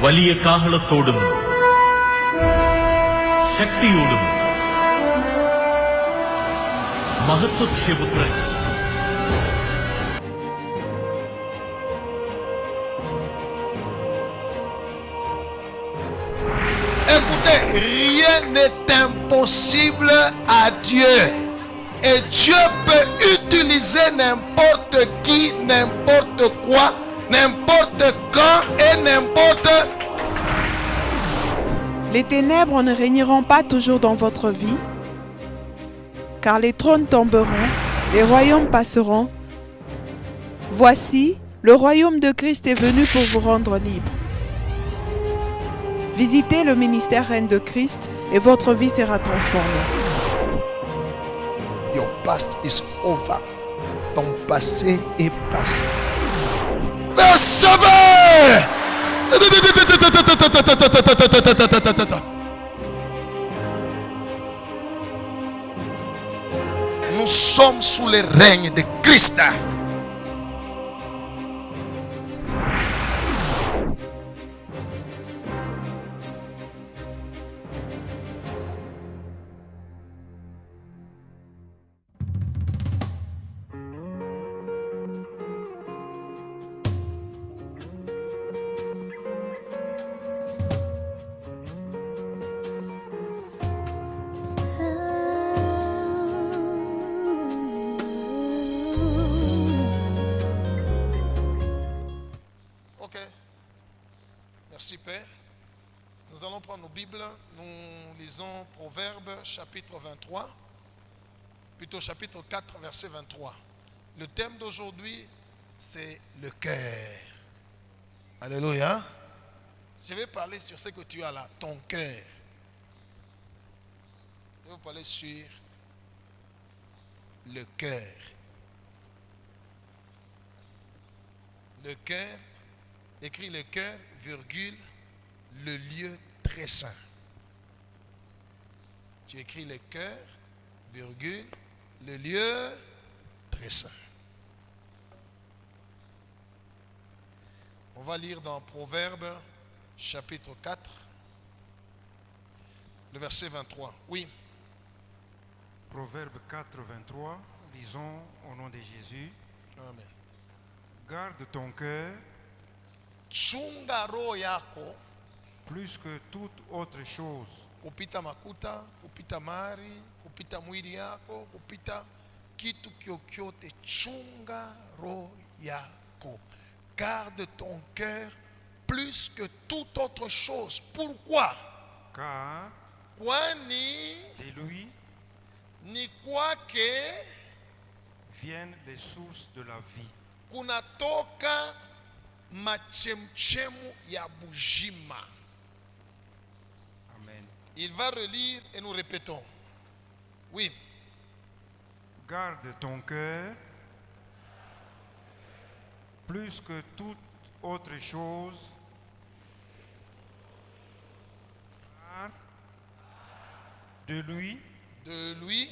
വലിയ കാഹളത്തോടും ശക്തിയോടും മഹത്വക്ഷേപുത്രൻ Écoutez, rien n'est impossible à Dieu. Et Dieu peut utiliser n'importe qui, n'importe quoi, n'importe quand et n'importe. Les ténèbres ne régneront pas toujours dans votre vie, car les trônes tomberont, les royaumes passeront. Voici, le royaume de Christ est venu pour vous rendre libre. Visitez le ministère Reine de Christ et votre vie sera transformée. Your past is over. Ton passé est passé. Le sauveur! Nous sommes sous le règne de Christ. Ok. Merci Père. Nous allons prendre nos Bibles. Nous lisons Proverbes chapitre 23. Plutôt chapitre 4 verset 23. Le thème d'aujourd'hui c'est le cœur. Alléluia. Je vais parler sur ce que tu as là, ton cœur. Je vais vous parler sur le cœur. Le cœur, écrit le cœur, virgule, le lieu très saint. Tu écris le cœur, virgule, le lieu très saint. On va lire dans Proverbes chapitre 4, le verset 23. Oui. Proverbe 4, 23, lisons au nom de Jésus. Amen. Garde ton cœur Chunga roho yako plus que toute autre chose, kupita makuta, kupita mari, kupita mwili yako, kupita kitu kyokyote. Chunga roho yako. Garde ton cœur plus que toute autre chose. Pourquoi? car Kwani de lui ni kwake viennent les sources de la vie. kunatoka machemchemu ya bujima. Amen. Il va relire et nous répétons. Oui. Garde ton cœur plus que toute autre chose, car de lui De lui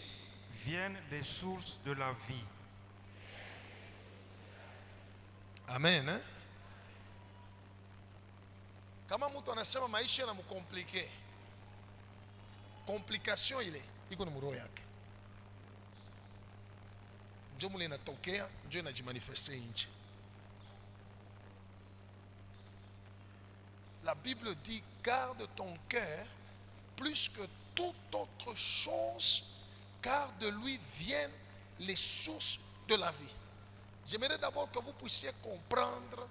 viennent les sources de la vie. Amen. Eh? Kama mtu anasema maisha yanamkomplike, complication ile iko ni mroho yake, ndio mule inatokea, ndio inajimanifeste nje. La Bible dit garde ton cœur plus que toute autre chose, car de lui viennent les sources de la vie. J'aimerais d'abord que vous puissiez comprendre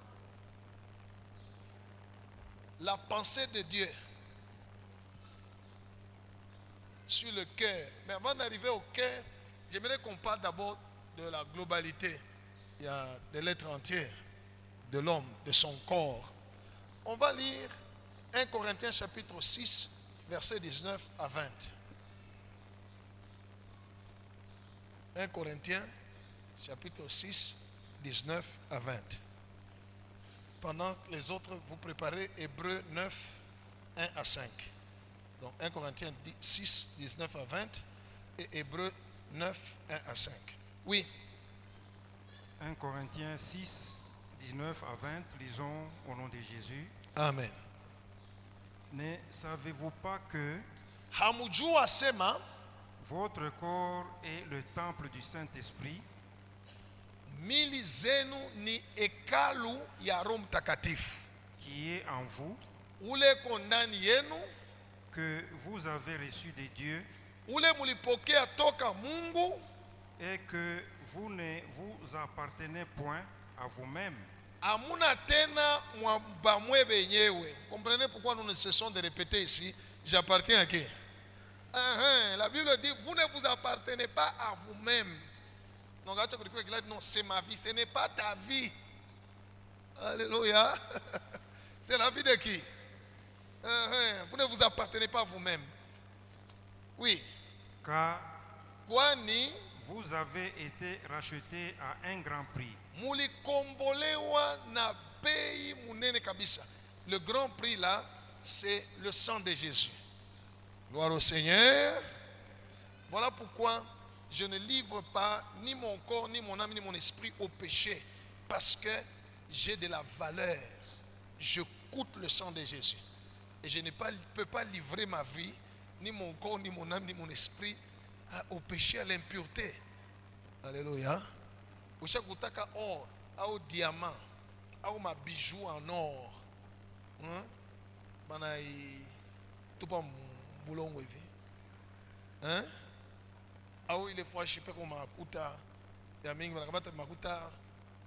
la pensée de Dieu sur le cœur. Mais avant d'arriver au cœur, j'aimerais qu'on parle d'abord de la globalité. Il y a de l'être entier, de l'homme, de son corps. On va lire 1 Corinthiens chapitre 6, versets 19 à 20. 1 Corinthiens chapitre 6, 19 à 20. Pendant que les autres, vous préparez Hébreux 9, 1 à 5. Donc 1 Corinthiens 6, 19 à 20 et Hébreux 9, 1 à 5. Oui. 1 Corinthiens 6, 19 à 20, lisons au nom de Jésus. Amen. Ne savez-vous pas que hamujua asema votre corps est le temple du Saint-Esprit mili zenu ni hekalu ya Roho Mtakatifu qui est en vous, ule ko ndani yenu, que vous avez reçu de Dieu ule mulipokea toka Mungu, et que vous ne vous appartenez point à vous-même, amuna tena mwabamwe benyewe. Comprenez pourquoi nous ne cessons de répéter ici, j'appartiens à qui? La Bible dit, vous ne vous appartenez pas à vous-même. Donc, non, c'est ma vie, ce n'est pas ta vie. Alléluia. C'est la vie de qui? Vous ne vous appartenez pas à vous-même. Oui. car Kwani vous avez été rachetés à un grand prix. mulikombolewa na bei munene kabisa. Le grand prix là, c'est le sang de Jésus. Gloire au Seigneur. Voilà pourquoi je ne livre pas ni mon corps, ni mon âme, ni mon esprit au péché. Parce que j'ai de la valeur. Je coûte le sang de Jésus. Et je ne peux pas livrer ma vie, ni mon corps, ni mon âme, ni mon esprit au péché, à l'impureté. Alléluia. Ushakutaka or, au diamant, au ma bijou en or. Banaï, tout pas boulon hivi. Hein? Au ile fois je sais pas comment makuta ya mingi banakabata makuta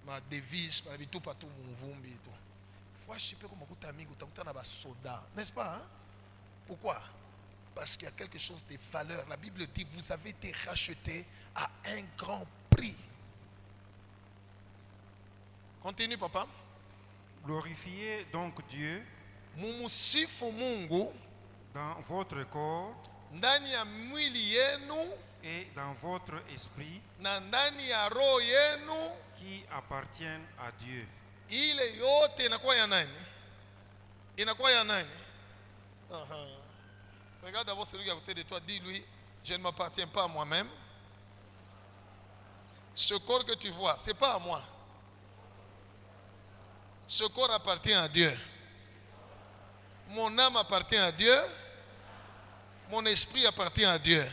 ma devise banabitupa tu mvumbi tu. Fois je sais pas comment makuta mingi utakuta na ba soda, n'est-ce pas? Hein? Pourquoi? Parce qu'il y a quelque chose de valeur. La Bible dit vous avez été rachetés à un grand prix. Continue papa. Glorifiez donc Dieu Mumusifu Mungu dans votre corps ndani ya mwili yenu et dans votre esprit na ndani ya roho yenu. qui appartiennent à Dieu. Ile yote inakuwa ya nani? Inakuwa ya nani? Regarde d'abord celui qui est à côté de toi, dis-lui, je ne m'appartiens pas à moi-même. Ce corps que tu vois, ce n'est pas à moi. Ce corps appartient à Dieu. Mon âme appartient à Dieu. Mon esprit appartient à Dieu.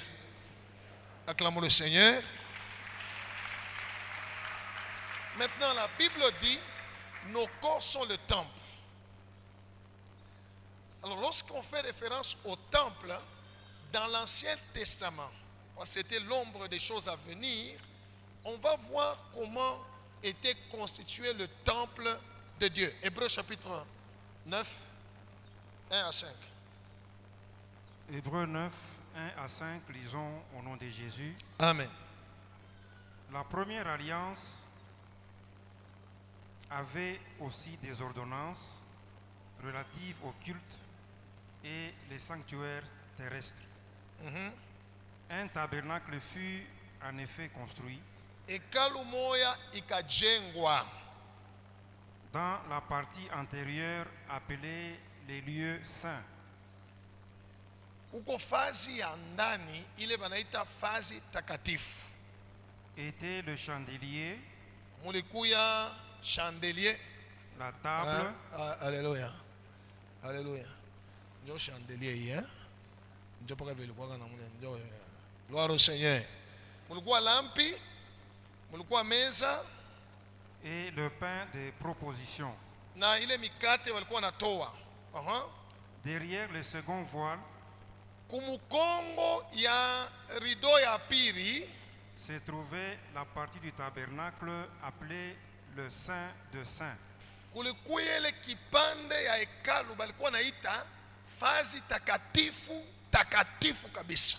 Acclamons le Seigneur. Maintenant, la Bible dit, nos corps sont le temple. Alors, lorsqu'on fait référence au temple, dans l'Ancien Testament, c'était l'ombre des choses à venir, on va voir comment était constitué le temple de Dieu. Hébreux chapitre 9, 1 à 5. Hébreux 9, 1 à 5, lisons au nom de Jésus. Amen. La première alliance avait aussi des ordonnances relatives au culte et les sanctuaires terrestres. Un tabernacle fut en effet construit Hekalu moya ikajengwa dans la partie antérieure appelée les lieux saints. kuko fazi ya ndani ile banaita fazi takatifu. Était le chandelier, Mulikuya chandelier. la table, Alléluia. Alléluia. Ndio chandelier hii, hein? Ndio paka vile kwa kana mune ndio. Gloire au Seigneur. Mulikuwa lampi, mulikuwa meza et le pain de proposition. na ile mikate walikuwa natoa. Derrière le second voile Kumukongo ya rido ya pili se trouvait la partie du tabernacle appelée le Saint de Saints. kulikuwa ile kipande ya hekalu balikuwa naita fazi takatifu, takatifu kabisa.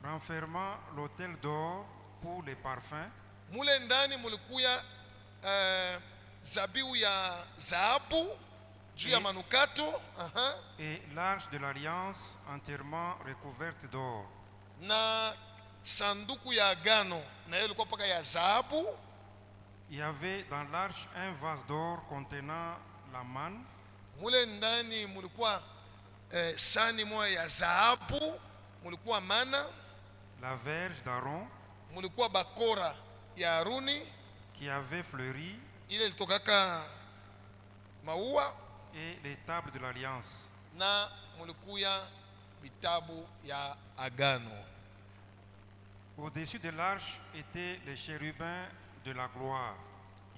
Renfermant l'autel d'or pour les parfums Mule ndani mulikuya zabiu ya zahabu juu ya manukato, et l'arche de l'alliance entièrement recouverte d'or. na sanduku ya agano na hiyo ilikuwa paka ya zahabu. Il y avait dans l'arche un vase d'or contenant la manne, Mule ndani mulikuwa sani moja ya zahabu, mulikuwa mana, la verge d'Aaron mulikuwa bakora ya Haruni qui avait fleuri ile ilitokaka maua, et les tables de l'Alliance. na mulikuya vitabu ya agano. Au-dessus de l'arche étaient les chérubins de la gloire.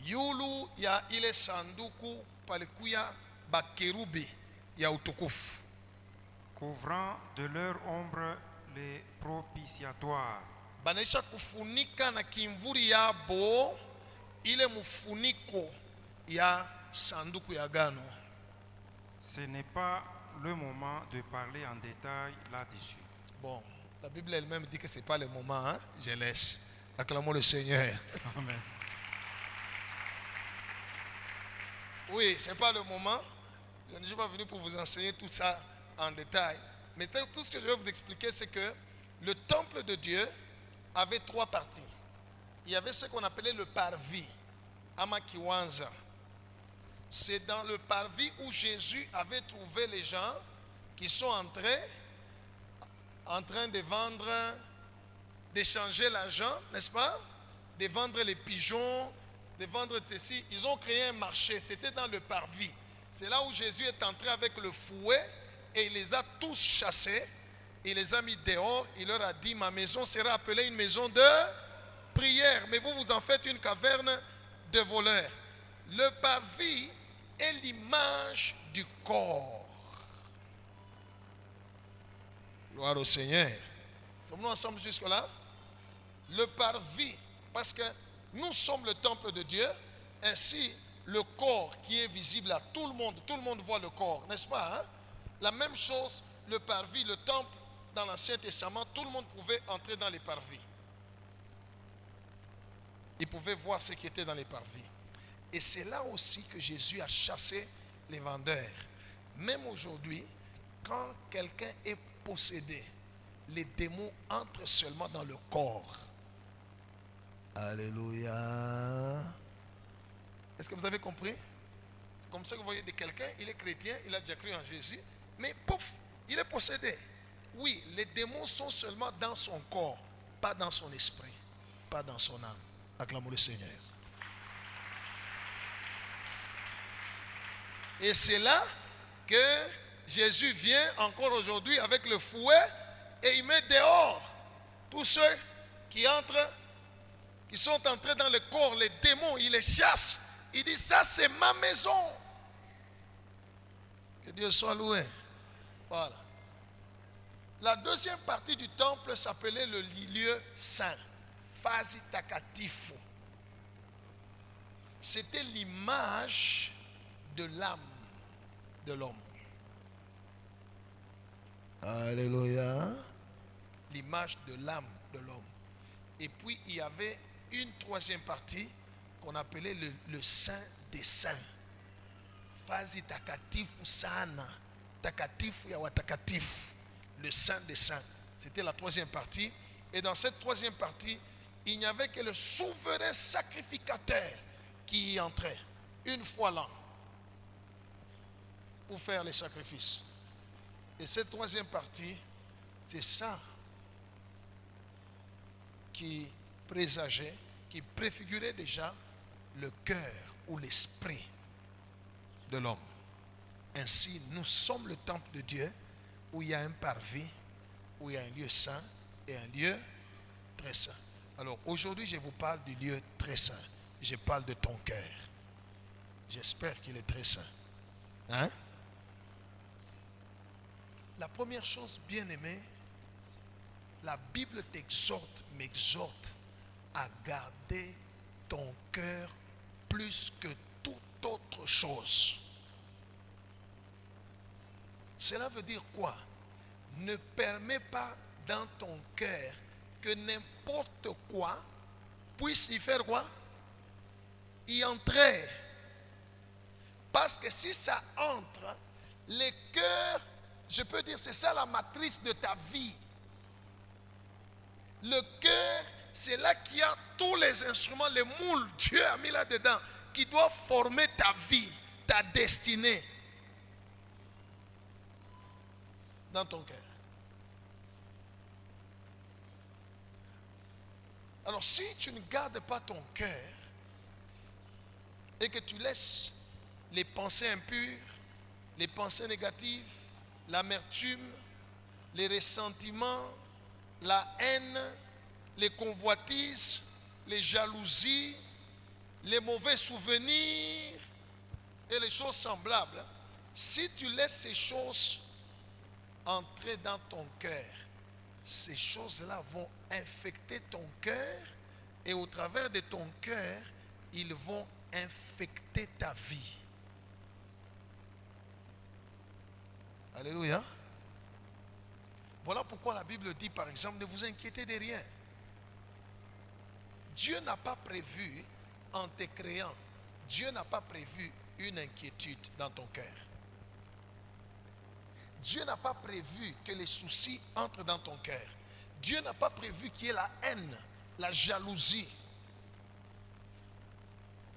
Yulu ya ile sanduku palikuya bakerubi ya utukufu, Couvrant de leur ombre les propitiatoires. banaisha kufunika na kimvuri yabo ile mfuniko ya sanduku ya agano. Ce n'est pas le moment de parler en détail là-dessus. Bon, la Bible elle-même dit que c'est pas le moment, hein? Je laisse. Acclamons le Seigneur. Amen. Oui, c'est pas le moment. Je ne suis pas venu pour vous enseigner tout ça en détail. Mais tout ce que je vais vous expliquer, c'est que le temple de Dieu avait trois parties. Il y avait ce qu'on appelait le parvis, Amakiwanza. C'est dans le parvis où Jésus avait trouvé les gens qui sont en train de vendre, d'échanger l'argent, n'est-ce pas? De vendre les pigeons, de vendre ceci. Ils ont créé un marché, c'était dans le parvis. C'est là où Jésus est entré avec le fouet et il les a tous chassés. Il les a mis dehors. Il leur a dit, ma maison sera appelée une maison de prière. Mais vous, vous en faites une caverne de voleurs. Le parvis est l'image du corps. Gloire au Seigneur. Sommes-nous ensemble jusque-là? Le parvis, parce que nous sommes le temple de Dieu, ainsi le corps qui est visible à tout le monde voit le corps, n'est-ce pas? Hein? La même chose, le parvis, le temple dans l'Ancien Testament, tout le monde pouvait entrer dans les parvis. Il pouvait voir ce qui était dans les parvis. Et c'est là aussi que Jésus a chassé les vendeurs. Même aujourd'hui, quand quelqu'un est possédé, les démons entrent seulement dans le corps. Alléluia. Est-ce que vous avez compris? C'est comme ça que vous voyez de quelqu'un, il est chrétien, il a déjà cru en Jésus, mais pouf, il est possédé. Oui, les démons sont seulement dans son corps, pas dans son esprit, pas dans son âme. Acclamons le Seigneur. Et c'est là que Jésus vient encore aujourd'hui avec le fouet et il met dehors tous ceux qui entrent, qui sont entrés dans le corps, les démons, il les chasse. Il dit, ça c'est ma maison. Que Dieu soit loué. Voilà. La deuxième partie du temple s'appelait le lieu saint. Phasi takatifu. C'était l'image de l'âme de l'homme. Alléluia. L'image de l'âme de l'homme. Et puis il y avait une troisième partie qu'on appelait le saint des saints. Phasi takatifu sana. Takatifu ya watakatifu. Le saint des saints. C'était la troisième partie. Et dans cette troisième partie, il n'y avait que le souverain sacrificateur qui y entrait une fois l'an pour faire les sacrifices. Et cette troisième partie, c'est ça qui présageait, qui préfigurait déjà le cœur ou l'esprit de l'homme. Ainsi, nous sommes le temple de Dieu où il y a un parvis, où il y a un lieu saint et un lieu très saint. Alors aujourd'hui, je vous parle du lieu très saint. Je parle de ton cœur. J'espère qu'il est très saint. Hein? La première chose, bien aimée, la Bible t'exhorte, m'exhorte à garder ton cœur plus que toute autre chose. Cela veut dire quoi? Ne permets pas dans ton cœur que n'importe quoi puisse y faire quoi? Y entrer. Parce que si ça entre, le cœur, je peux dire, c'est ça la matrice de ta vie. Le cœur, c'est là qu'il y a tous les instruments, les moules, Dieu a mis là-dedans, qui doivent former ta vie, ta destinée. Dans ton cœur. Alors si tu ne gardes pas ton cœur et que tu laisses les pensées impures, les pensées négatives, l'amertume, les ressentiments, la haine, les convoitises, les jalousies, les mauvais souvenirs et les choses semblables. Si tu laisses ces choses entrer dans ton cœur, ces choses-là vont infecter ton cœur et au travers de ton cœur, ils vont infecter ta vie. Alléluia. Voilà pourquoi la Bible dit par exemple, ne vous inquiétez de rien. Dieu n'a pas prévu, en te créant, Dieu n'a pas prévu une inquiétude dans ton cœur. Dieu n'a pas prévu que les soucis entrent dans ton cœur. Dieu n'a pas prévu qu'il y ait la haine, la jalousie,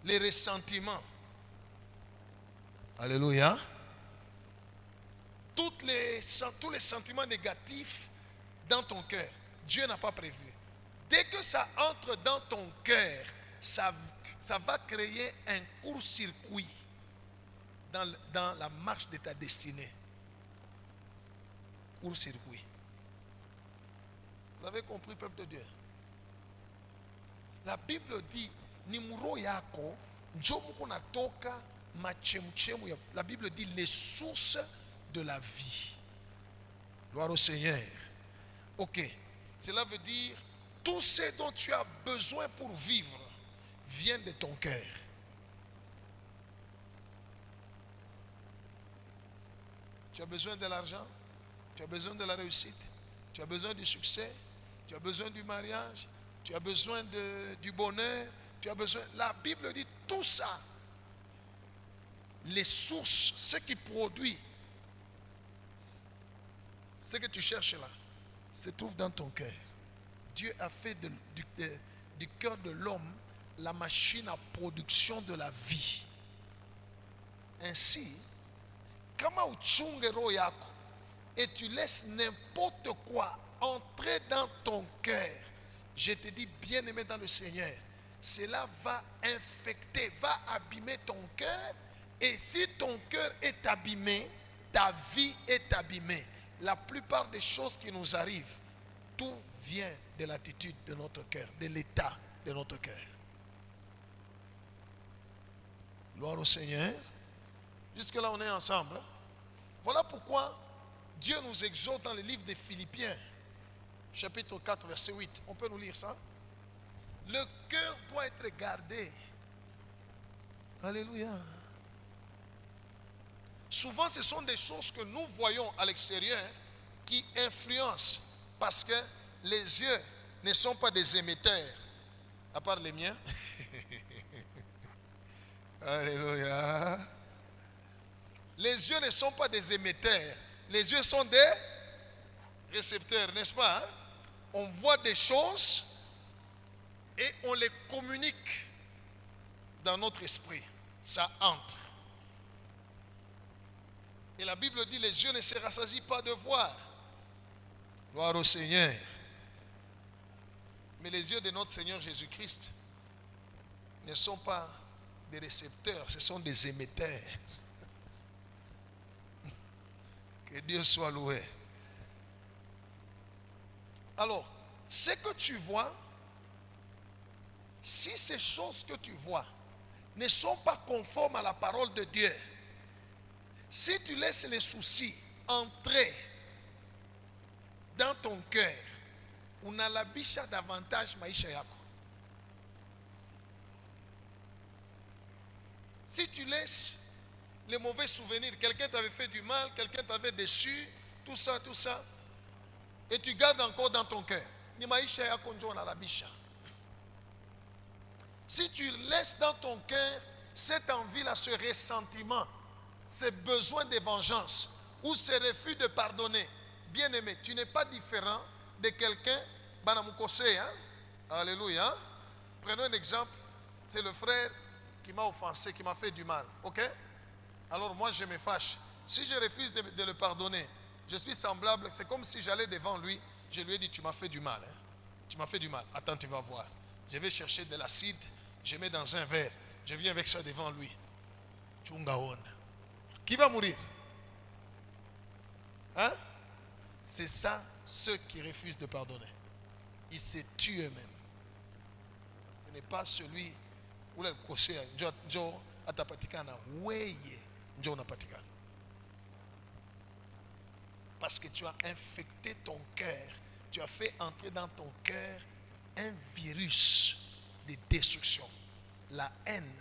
les ressentiments. Alléluia. Tous les sentiments négatifs dans ton cœur, Dieu n'a pas prévu. Dès que ça entre dans ton cœur, ça va créer un court-circuit dans la marche de ta destinée. Court-circuit. Vous avez compris, peuple de Dieu? La Bible dit, Nimuro yako, njomuko natoka machemuchemu ya. La Bible dit les sources de la vie. Gloire au Seigneur. Ok. Cela veut dire tout ce dont tu as besoin pour vivre vient de ton cœur. Tu as besoin de l'argent, tu as besoin de la réussite, tu as besoin du succès, tu as besoin du mariage, tu as besoin du bonheur, tu as besoin. La Bible dit tout ça. Les sources, ce qui produit, ce que tu cherches là, se trouve dans ton cœur. Dieu a fait du cœur de l'homme la machine à production de la vie. Ainsi, kama uchunge roho yako et tu laisses n'importe quoi entrer dans ton cœur, je te dis, bien-aimé dans le Seigneur, cela va infecter, va abîmer ton cœur. Et si ton cœur est abîmé, ta vie est abîmée. La plupart des choses qui nous arrivent, tout vient de l'attitude de notre cœur, de l'état de notre cœur. Gloire au Seigneur. Jusque-là, on est ensemble. Voilà pourquoi Dieu nous exhorte dans le livre des Philippiens, chapitre 4, verset 8. On peut nous lire ça? Le cœur doit être gardé. Alléluia. Souvent, ce sont des choses que nous voyons à l'extérieur qui influencent parce que les yeux ne sont pas des émetteurs, à part les miens. Alléluia. Les yeux ne sont pas des émetteurs, les yeux sont des récepteurs, n'est-ce pas? Hein? On voit des choses et on les communique dans notre esprit. Ça entre. Et la Bible dit, les yeux ne se rassasient pas de voir. Gloire au Seigneur. Mais les yeux de notre Seigneur Jésus-Christ ne sont pas des récepteurs, ce sont des émetteurs. Que Dieu soit loué. Alors, ce que tu vois, si ces choses que tu vois ne sont pas conformes à la parole de Dieu, si tu laisses les soucis entrer dans ton cœur, unalabisha davantage maisha yako. Si tu laisses les mauvais souvenirs, quelqu'un t'avait fait du mal, quelqu'un t'avait déçu, tout ça, et tu gardes encore dans ton cœur, ni maisha yako njo unalabisha. Si tu laisses dans ton cœur cette envie-là, ce ressentiment, ce besoin de vengeance ou ce refus de pardonner, bien aimé, tu n'es pas différent de quelqu'un, banamukose, hein? Alléluia. Prenons un exemple, c'est le frère qui m'a offensé, qui m'a fait du mal, ok? Alors moi je me fâche. Si je refuse de le pardonner, je suis semblable, c'est comme si j'allais devant lui, je lui ai dit, tu m'as fait du mal, hein? Tu m'as fait du mal, attends, tu vas voir. Je vais chercher de l'acide, je mets dans un verre, je viens avec ça devant lui. Tchungaon. Qui va mourir? Hein? C'est ça, ceux qui refusent de pardonner. Ils se tuent eux-mêmes. Ce n'est pas celui où le cocher Njo atapatikana weye Njo napatikana. Parce que tu as infecté ton cœur. Tu as fait entrer dans ton cœur un virus de destruction. La haine,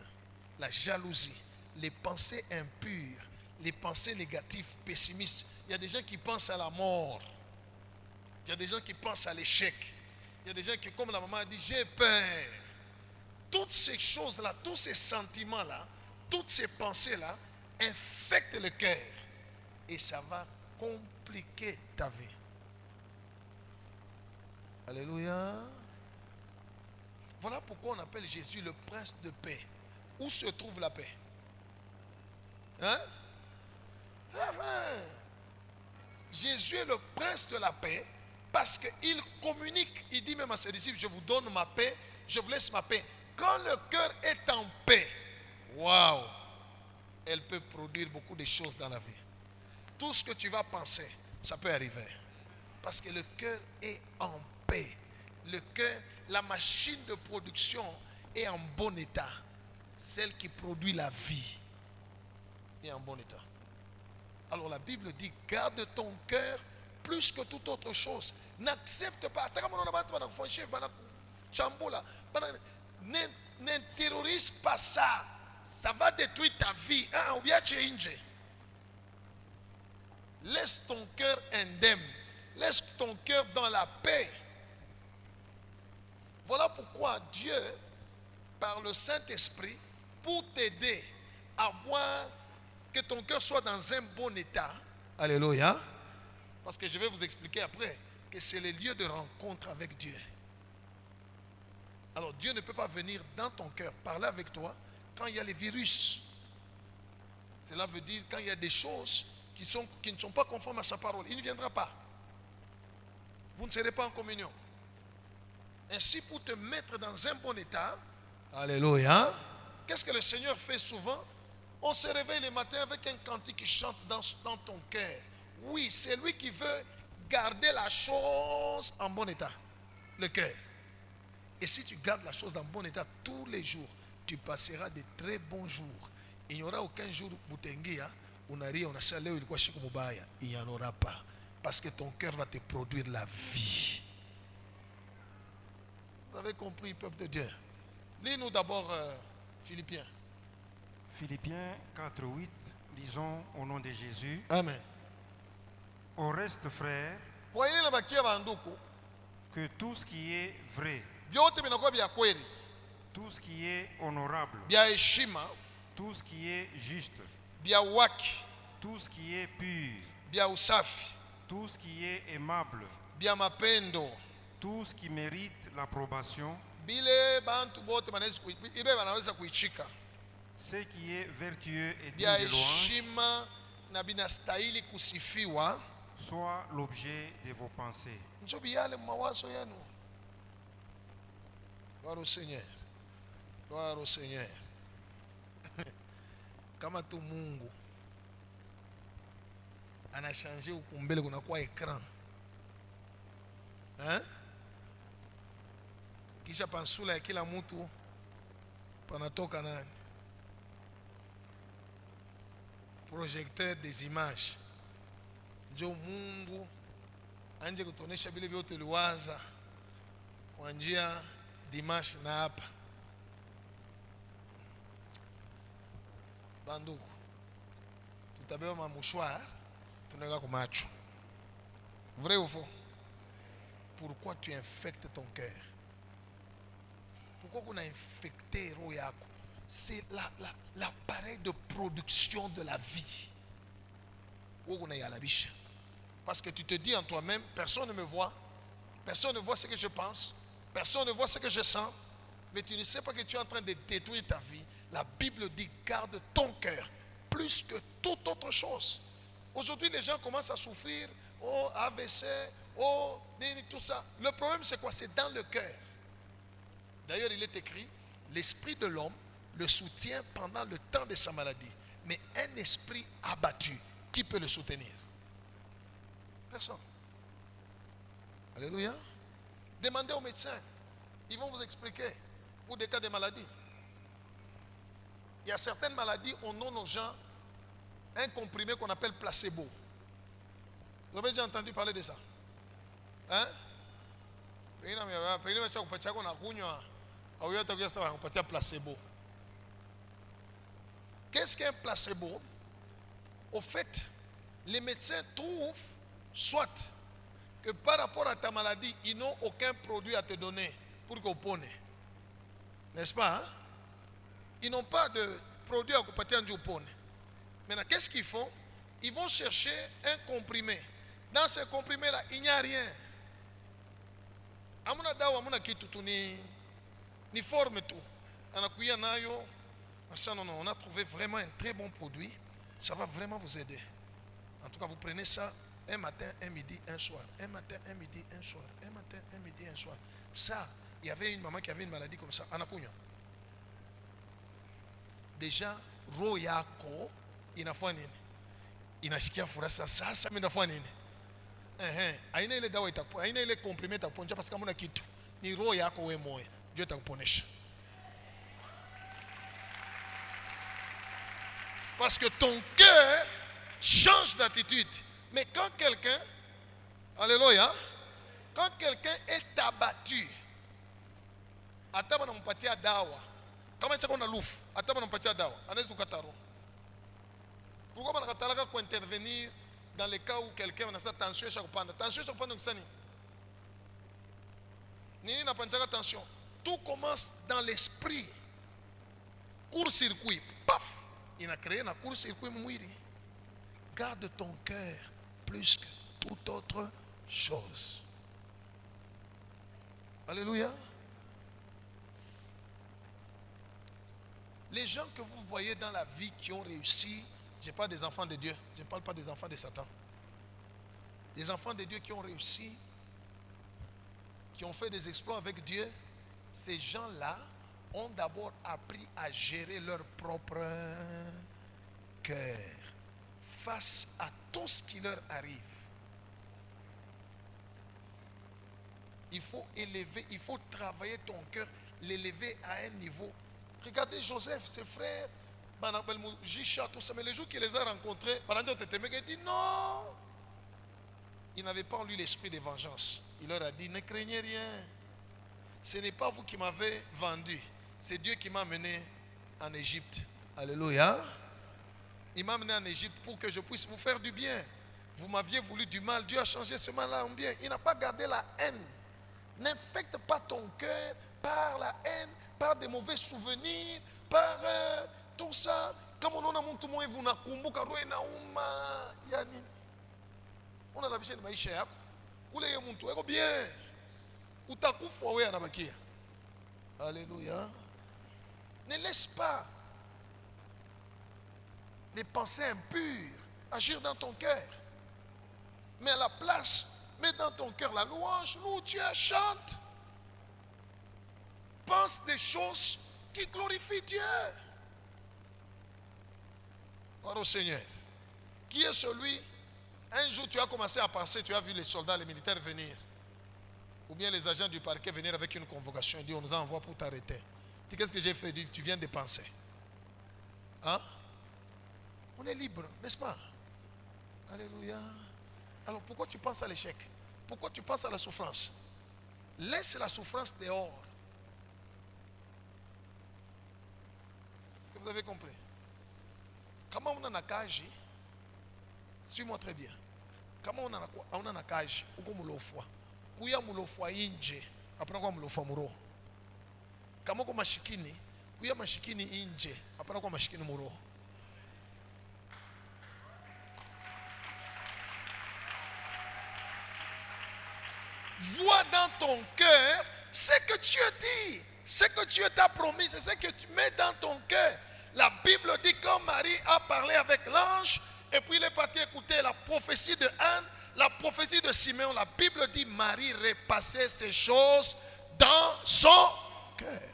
la jalousie, les pensées impures, les pensées négatives, pessimistes. Il y a des gens qui pensent à la mort. Il y a des gens qui pensent à l'échec. Il y a des gens qui, comme la maman a dit, j'ai peur. Toutes ces choses-là, tous ces sentiments-là, toutes ces pensées-là infectent le cœur. Et ça va compliquer ta vie. Alléluia. Voilà pourquoi on appelle Jésus le prince de paix. Où se trouve la paix? Hein? Jésus est le prince de la paix parce qu'il communique. Il dit même à ses disciples, je vous donne ma paix, je vous laisse ma paix. Quand le cœur est en paix, waouh, elle peut produire beaucoup de choses dans la vie. Tout ce que tu vas penser, ça peut arriver. Parce que le cœur est en paix. Le cœur, la machine de production est en bon état. Celle qui produit la vie est en bon état. Alors la Bible dit, garde ton cœur plus que toute autre chose. N'accepte pas. N'intériorise pas ça. Ça va détruire ta vie. Laisse ton cœur indemne. Laisse ton cœur dans la paix. Voilà pourquoi Dieu, par le Saint-Esprit, pour t'aider à voir que ton cœur soit dans un bon état. Alléluia. Parce que je vais vous expliquer après que c'est le lieu de rencontre avec Dieu. Alors Dieu ne peut pas venir dans ton cœur, parler avec toi quand il y a les virus. Cela veut dire quand il y a des choses qui ne sont pas conformes à sa parole. Il ne viendra pas. Vous ne serez pas en communion. Ainsi, pour te mettre dans un bon état, alléluia, qu'est-ce que le Seigneur fait souvent? On se réveille le matin avec un cantique qui chante dans ton cœur. Oui, c'est lui qui veut garder la chose en bon état, le cœur. Et si tu gardes la chose en bon état tous les jours, tu passeras de très bons jours. Il n'y aura aucun jour où il n'y en aura pas. Parce que ton cœur va te produire la vie. Vous avez compris, peuple de Dieu? Lis-nous d'abord Philippiens. Philippiens 4:8, lisons au nom de Jésus. Amen. Au reste, frères, que tout ce qui est vrai, tout ce qui est honorable, tout ce qui est juste, tout ce qui est pur, tout ce qui est aimable, tout ce qui mérite l'approbation, ce qui est vertueux et digne de louange, soit l'objet de vos pensées. Gloire au Seigneur. Gloire au Seigneur. Kama tu Mungu anachangé ukumbele kunakuwa ekran. Hein? Kisha pansula ya kila mtu panatoka nani? Projecteur des images. Njo Mungu anje kutonesha vile vyote uliwaza kwa njia dimash na hapa. Banduku, tutabeba mamouchoir, tunaweka kwa macho. Vrai ou faux? Pourquoi tu infectes ton cœur? Pourquoi on a infecté roho yako? C'est l'appareil de production de la vie. Parce que tu te dis en toi-même, personne ne me voit, personne ne voit ce que je pense, personne ne voit ce que je sens, mais tu ne sais pas que tu es en train de détruire ta vie. La Bible dit, garde ton cœur plus que toute autre chose. Aujourd'hui, les gens commencent à souffrir, oh AVC, oh tout ça. Le problème, c'est quoi? C'est dans le cœur. D'ailleurs, il est écrit, l'esprit de l'homme le soutient pendant le temps de sa maladie. Mais un esprit abattu, qui peut le soutenir? Personne. Alléluia. Demandez aux médecins. Ils vont vous expliquer pour des cas de maladies. Il y a certaines maladies, on donne aux gens un comprimé qu'on appelle placebo. Vous avez déjà entendu parler de ça? Hein? Placebo. Qu'est-ce qu'un placebo? Au fait, les médecins trouvent soit que par rapport à ta maladie, ils n'ont aucun produit à te donner pour qu'on pone. N'est-ce pas? Hein? Ils n'ont pas de produit à te donner. Maintenant, qu'est-ce qu'ils font? Ils vont chercher un comprimé. Dans ce comprimé-là, il n'y a rien. Amuna dawa amuna kitu tu ni forme tout. Anakuya nayo. Non, on a trouvé vraiment un très bon produit. Ça va vraiment vous aider. En tout cas, vous prenez ça un matin, un midi, un soir. Un matin, un midi, un soir. Un matin, un midi, un soir. Ça, il y avait une maman qui avait une maladie comme ça. Anakuya. Déjà, royako, inafanya nini? Inasikia furasa sasa mimi nafanya nini? Aina ile dawa itakuwa, aina ile comprimé itakuponja parce que kama una kitu ni roho yako wewe moyo ndio itakuponesha. Parce que ton cœur change d'attitude. Mais quand quelqu'un, alléluia, quand quelqu'un est abattu, ataba nampatia dawa. Kama chako na lufu, ataba nampatia dawa. Anaweza kukataro. Pourquoi on a pour intervenir dans les cas où quelqu'un a sa tension chaque fois? Tension chaque fois, donc ça ni n'a pas attention. Tout commence dans l'esprit. Court-circuit, paf, il a créé un court-circuit mouiri. Garde ton cœur plus que toute autre chose. Alléluia. Les gens que vous voyez dans la vie qui ont réussi, je ne parle pas des enfants de Dieu, je ne parle pas des enfants de Satan. Des enfants de Dieu qui ont réussi, qui ont fait des exploits avec Dieu, ces gens-là ont d'abord appris à gérer leur propre cœur face à tout ce qui leur arrive. Il faut élever, il faut travailler ton cœur, l'élever à un niveau. Regardez Joseph, ses frères, Jisha, tout ça, mais les jours qu'il les a rencontrés, il dit non. Il n'avait pas en lui l'esprit de vengeance. Il leur a dit, ne craignez rien. Ce n'est pas vous qui m'avez vendu. C'est Dieu qui m'a mené en Égypte. Alléluia. Il m'a mené en Égypte pour que je puisse vous faire du bien. Vous m'aviez voulu du mal. Dieu a changé ce mal-là en bien. Il n'a pas gardé la haine. N'infecte pas ton cœur par la haine, par des mauvais souvenirs, par tout ça. Comme on a monté moi, vous nakumbuka roe na uma yani. On a la biche de maisha yako. Ule ye muntu eko bien. Utakufa wewe anabakia. Alléluia. Ne laisse pas les pensées impures agir dans ton cœur. Mais à la place, mets dans ton cœur la louange, loue Dieu, chante. Pense des choses qui glorifient Dieu. Gloire au Seigneur. Qui est celui, un jour tu as commencé à penser, tu as vu les soldats, les militaires venir, ou bien les agents du parquet venir avec une convocation et dire on nous envoie pour t'arrêter. Tu dis qu'est-ce que j'ai fait? Tu viens de penser. Hein? On est libre, n'est-ce pas? Alléluia. Alors pourquoi tu penses à l'échec? Pourquoi tu penses à la souffrance? Laisse la souffrance dehors. Est-ce que vous avez compris? Comment on a un cage? Suis-moi très bien. Comment on a un cage? Uko mulofwa. Kuya mulofwa inje. Apana kwa mulofwa muro. Kama kwa mashikini. Kuya mashikini inje. Apana kwa mashikini muro. Vois dans ton cœur ce que Dieu dit, ce que Dieu t'a promis, c'est ce que tu mets dans ton cœur. La Bible dit quand Marie a parlé avec l'ange, et puis il est parti écouter la prophétie de Anne, la prophétie de Simeon. La Bible dit Marie repassait ces choses dans son cœur.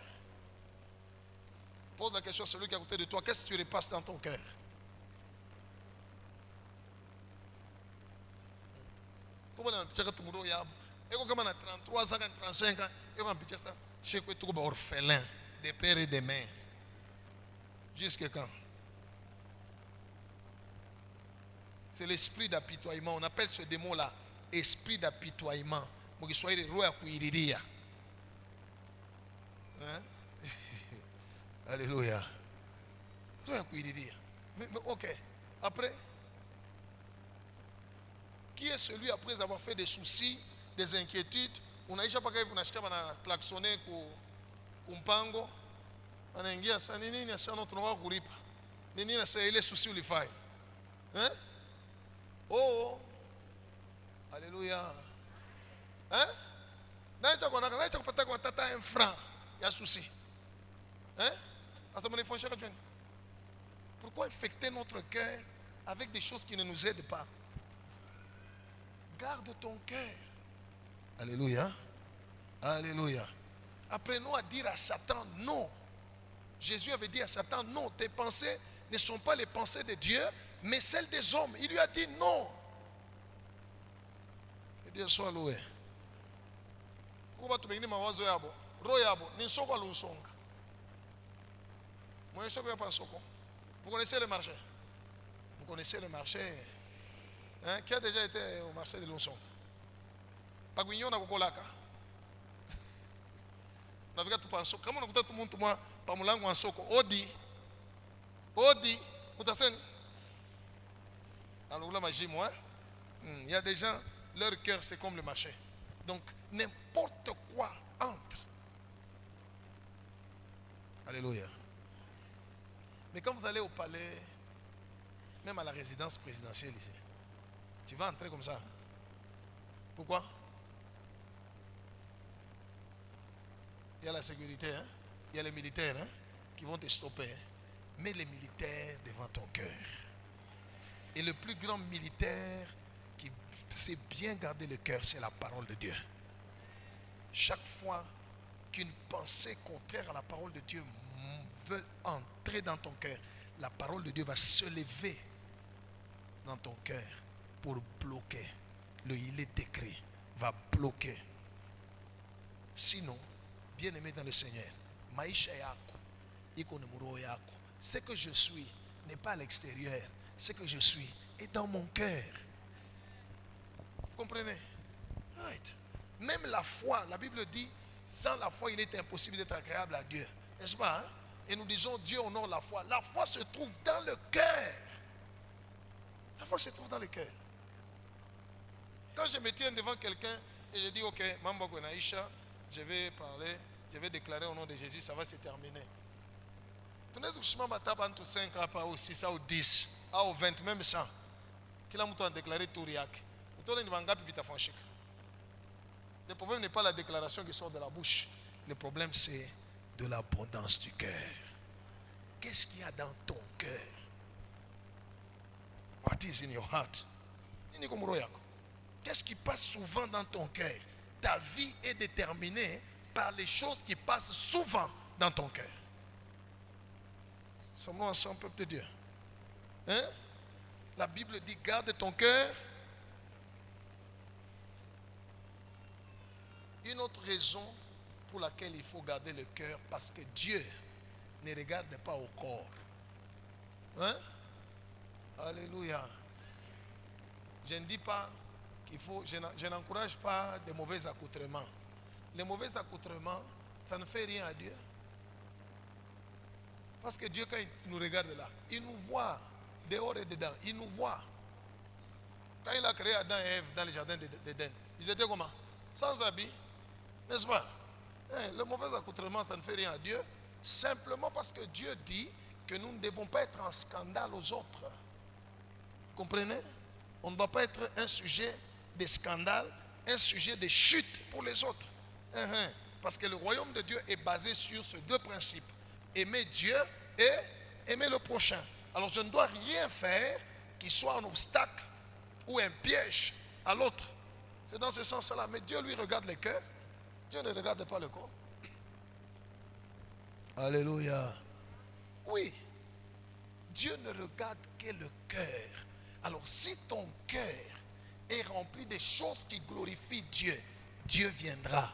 Pose la question à celui qui est à côté de toi, qu'est-ce que tu repasses dans ton cœur? Et quand on a 33 ans, 35 ans, et on a pitié ça, chez quoi tout orphelin, des pères et des mères. Jusqu'à quand? C'est l'esprit d'apitoiement. On appelle ce démon-là esprit d'apitoiement. Pour qu'il soit roi à Kouiriria. Hein? Alléluia. Roi à Kouiriria. Mais ok. Après, qui est celui après avoir fait des soucis, des inquiétudes? On a déjà pas qu'on achète un klaxonné pour pango. On a ingia ça nini ni ça notre noir kuripa. Nini na ça les soucis ou les failles. Hein? Oh. Alléluia. Hein? Naïta qu'on a naïta qu'on peut tata un franc. Il y a souci. Hein? Pourquoi infecter notre cœur avec des choses qui ne nous aident pas? Garde ton cœur. Alléluia. Alléluia. Apprenons à dire à Satan non. Jésus avait dit à Satan non. Tes pensées ne sont pas les pensées de Dieu, mais celles des hommes. Il lui a dit non. Que Dieu soit loué. Pourquoi tu me dis mawazo yabo? Royabo, ni soko lunsonga. Moi je ne pas soko. Vous connaissez le marché? Vous connaissez le marché? Hein? Qui a déjà été au marché de Lunsonga? Paguignon na kukolaka. Navika tu panso. Kama unakuta tu mtu mwa pamulango wa soko odi utaseni. Alors là majimo hein. Il y a des gens leur cœur c'est comme le marché. Donc n'importe quoi entre. Alléluia. Mais quand vous allez au palais, même à la résidence présidentielle ici, tu vas entrer comme ça. Pourquoi? Il y a la sécurité, hein? Il y a les militaires hein? Qui vont te stopper. Hein? Mets les militaires devant ton cœur. Et le plus grand militaire qui sait bien garder le cœur, c'est la parole de Dieu. Chaque fois qu'une pensée contraire à la parole de Dieu veut entrer dans ton cœur, la parole de Dieu va se lever dans ton cœur pour bloquer. Il est écrit, va bloquer. Sinon, bien-aimé dans le Seigneur, maisha yako, iko nemuro yako. Ce que je suis n'est pas à l'extérieur. Ce que je suis est dans mon cœur. Vous comprenez? Right. Même la foi, la Bible dit, sans la foi, il est impossible d'être agréable à Dieu. N'est-ce pas? Hein? Et nous disons, Dieu honore la foi. La foi se trouve dans le cœur. La foi se trouve dans le cœur. Quand je me tiens devant quelqu'un et je dis, ok, Mambo Gonaïcha, je vais parler, je vais déclarer au nom de Jésus, ça va se terminer. Tu n'es pas 5 ou 6 ou 10 ou 20, même 100. Qui l'a déclaré Touriak. Le problème n'est pas la déclaration qui sort de la bouche. Le problème, c'est de l'abondance du cœur. Qu'est-ce qu'il y a dans ton cœur? What is in your heart? Qu'est-ce qui passe souvent dans ton cœur? Ta vie est déterminée par les choses qui passent souvent dans ton cœur. Sommes-nous ensemble, peuple de Dieu? Hein? La Bible dit, garde ton cœur. Une autre raison pour laquelle il faut garder le cœur, parce que Dieu ne regarde pas au corps. Hein? Alléluia. Je ne dis pas qu'il faut, je n'encourage pas de mauvais accoutrements. Les mauvais accoutrements, ça ne fait rien à Dieu. Parce que Dieu, quand il nous regarde là, il nous voit dehors et dedans. Il nous voit. Quand il a créé Adam et Ève dans le jardin d'Éden, ils étaient comment? Sans habit. N'est-ce pas? Le mauvais accoutrement, ça ne fait rien à Dieu. Simplement parce que Dieu dit que nous ne devons pas être en scandale aux autres. Vous comprenez? On ne doit pas être un sujet de scandale, un sujet de chute pour les autres. Parce que le royaume de Dieu est basé sur ces deux principes. Aimer Dieu et aimer le prochain. Alors je ne dois rien faire qui soit un obstacle ou un piège à l'autre. C'est dans ce sens-là. Mais Dieu lui regarde le cœur. Dieu ne regarde pas le corps. Alléluia. Oui. Dieu ne regarde que le cœur. Alors si ton cœur est rempli des choses qui glorifient Dieu, Dieu viendra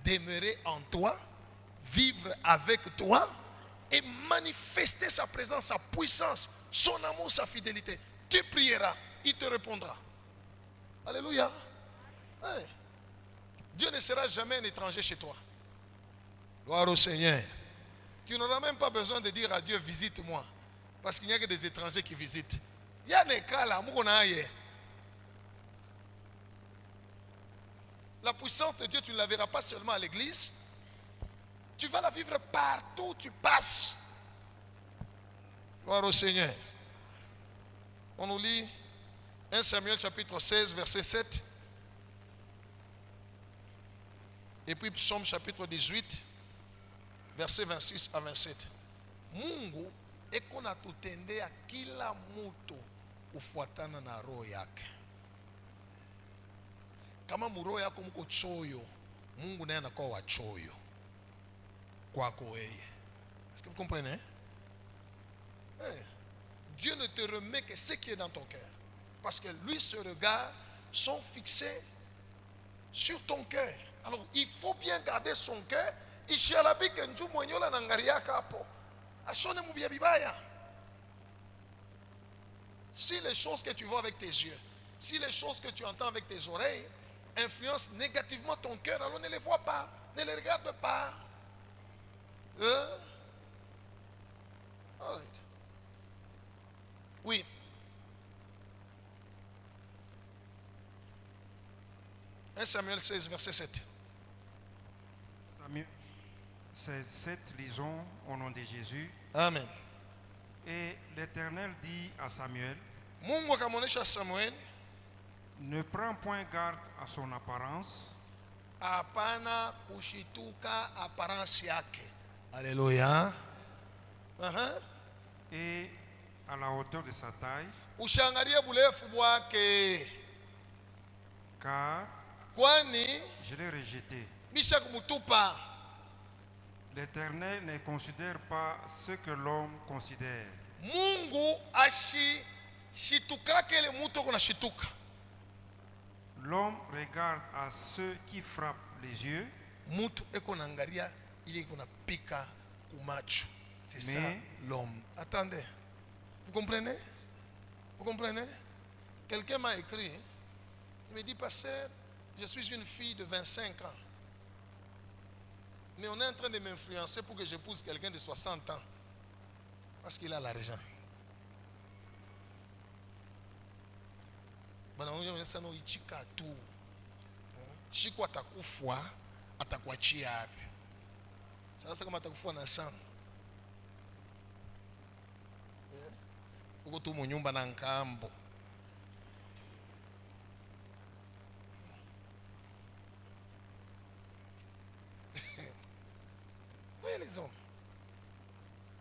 demeurer en toi, vivre avec toi et manifester sa présence, sa puissance, son amour, sa fidélité. Tu prieras, il te répondra. Alléluia. Ouais. Dieu ne sera jamais un étranger chez toi. Gloire au Seigneur. Tu n'auras même pas besoin de dire à Dieu, visite-moi. Parce qu'il n'y a que des étrangers qui visitent. Il y a des cas là, la puissance de Dieu, tu ne la verras pas seulement à l'église. Tu vas la vivre partout où tu passes. Gloire au Seigneur. On nous lit 1 Samuel chapitre 16, verset 7. Et puis Psaume chapitre 18, verset 26 à 27. Mungu eko natutendea kila mtu ufuatana na roho yake. Kama muroho yako mko choyo, Mungu naye anakuwa wachoyo kwako wewe. Est-ce que vous comprenez? Dieu ne te remet que ce qui est dans ton cœur. Parce que lui, ses regards sont fixés sur ton cœur. Alors, il faut bien garder son cœur. Si les choses que tu vois avec tes yeux, si les choses que tu entends avec tes oreilles influencent négativement ton cœur, alors ne les vois pas, ne les regarde pas. All right. Oui. Samuel 16, verset 7. Samuel 16, 7, lisons au nom de Jésus. Amen. Et l'Éternel dit à Samuel, Mungu akamwonyesha Samuel, ne prends point garde à son apparence. Hapana kushituka apparence yake. Alléluia. Et à la hauteur de sa taille. Ushangalie burefu bwake. Car kwani je l'ai rejeté. Bisha kumutupa. L'Éternel ne considère pas ce que l'homme considère. Mungu shitukake le mutu kuna shituka. L'homme regarde à ceux qui frappent les yeux. Mutu eko nangalia ili kuna pika kumacho. C'est ça l'homme. Attendez. Vous comprenez? Vous comprenez? Quelqu'un m'a écrit. Il me dit, pasteur, je suis une fille de 25 ans. Mais on est en train de m'influencer pour que j'épouse quelqu'un de 60 ans. Parce qu'il a l'argent. Shiko atakufwa atakuachia hapo. Sasa kama atakufwa na sana. Uko tu munyumba na nkambo. Oui les hommes.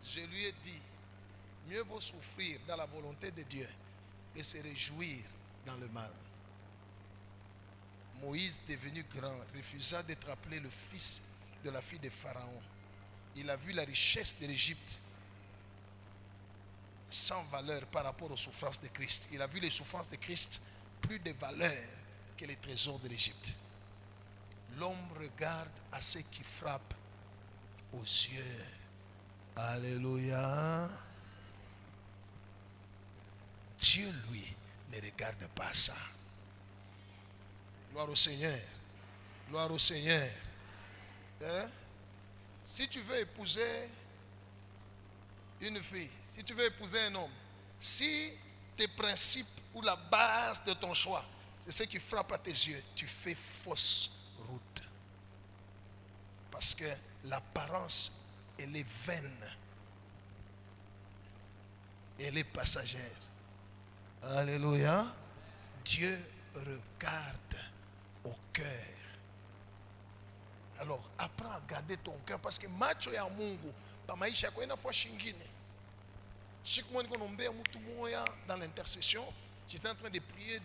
Je lui ai dit, mieux vaut souffrir dans la volonté de Dieu et se réjouir dans le mal. Moïse, devenu grand, refusa d'être appelé le fils de la fille de Pharaon. Il a vu la richesse de l'Égypte sans valeur par rapport aux souffrances de Christ. Il a vu les souffrances de Christ plus de valeur que les trésors de l'Égypte. L'homme regarde à ceux qui frappent aux yeux. Alléluia. Dieu, lui, ne regarde pas ça. Gloire au Seigneur. Gloire au Seigneur. Si tu veux épouser une fille, si tu veux épouser un homme, si tes principes ou la base de ton choix, c'est ce qui frappe à tes yeux, tu fais fausse route. Parce que l'apparence, elle est vaine. Elle est passagère. Alléluia. Dieu regarde au cœur. Alors, apprends à garder ton cœur parce que macho ya Mungu pa maisha yako ina fois shingine. Chaque mois qu'on ombea mutu moya dans l'intercession, j'étais en train de prier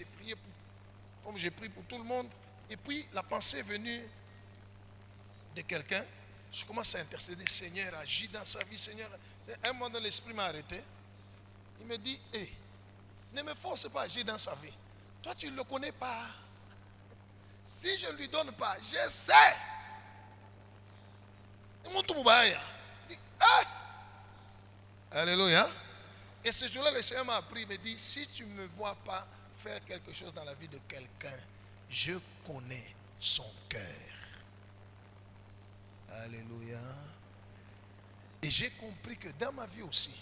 comme j'ai prié pour tout le monde et puis la pensée est venue de quelqu'un. Je commence à intercéder, Seigneur, agis dans sa vie, Seigneur. Un moment, l'esprit m'a arrêté. Il me dit, ne me force pas à agir dans sa vie. Toi, tu ne le connais pas. Si je ne lui donne pas, je sais. Ah! Alléluia. Et ce jour-là, le Seigneur m'a appris, il me dit, si tu ne me vois pas faire quelque chose dans la vie de quelqu'un, je connais son cœur. Alléluia. Et j'ai compris que dans ma vie aussi,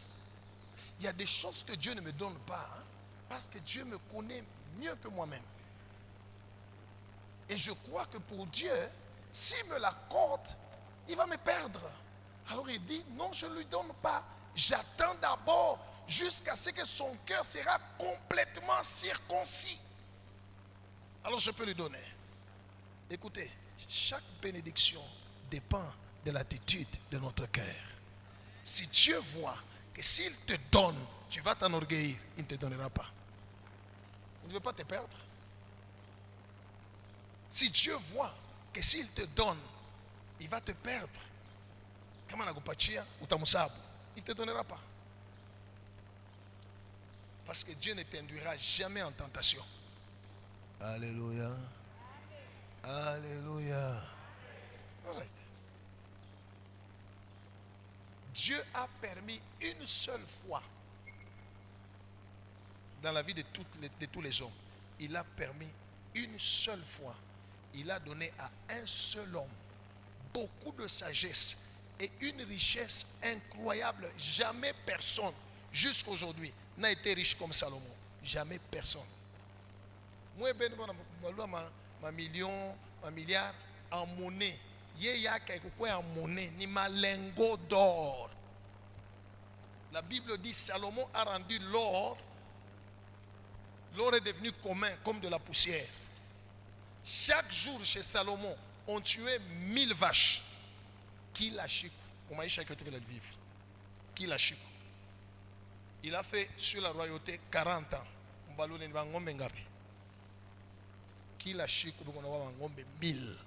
il y a des choses que Dieu ne me donne pas, hein, parce que Dieu me connaît mieux que moi-même. Et je crois que pour Dieu, s'il me l'accorde, il va me perdre. Alors il dit, non, je ne lui donne pas. J'attends d'abord jusqu'à ce que son cœur sera complètement circoncis. Alors je peux lui donner. Écoutez, chaque bénédiction dépend de l'attitude de notre cœur. Si Dieu voit que s'il te donne, tu vas t'enorgueillir, il ne te donnera pas. Il ne veut pas te perdre. Si Dieu voit que s'il te donne, il va te perdre, il ne te donnera pas. Parce que Dieu ne t'induira jamais en tentation. Alléluia. Alléluia. Right. Dieu a permis une seule fois dans la vie de tous les hommes. Il a permis une seule fois. Il a donné à un seul homme beaucoup de sagesse et une richesse incroyable. Jamais personne, jusqu'à aujourd'hui, n'a été riche comme Salomon. Jamais personne. Moi, ma million, ma milliard en monnaie. Il y a quelque chose en monnaie, ni ma lingot d'or. La Bible dit Salomon a rendu l'or. L'or est devenu commun comme de la poussière. Chaque jour chez Salomon, on tuait 1000 vaches. Qui l'a chic? On m'a dit que tu veux vivre. Qui l'a chic? Il a fait sur la royauté 40 ans. Qui l'a chic? On a 1000.